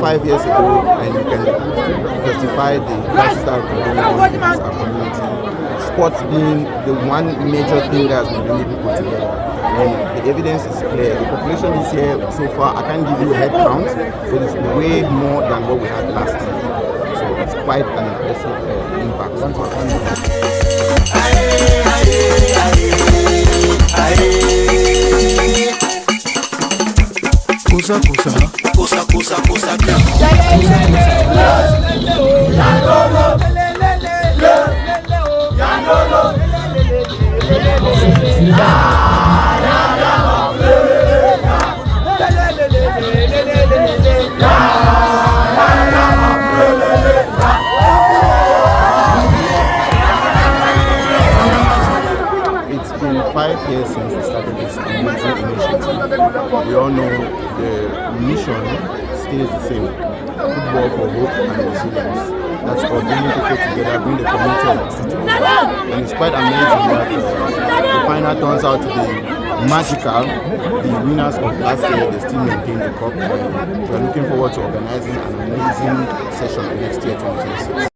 5 years ago, and you can justify the crisis that we're going on in our community. Sports being the one major thing that has been bringing people together. And the evidence is clear. The population this year so far, I can't give you a head count, but it's way more than what we had last year. So it's quite an impressive impact. It's been 5 years since we started this amazing initiative. We all know the mission stays the same. Football for hope and resilience. That's for bringing people together, bring the community of Wotutu. And it's quite amazing that the final turns out to be magical. The winners of last year, they still maintain the cup. We're looking forward to organizing an amazing session next year, 2026.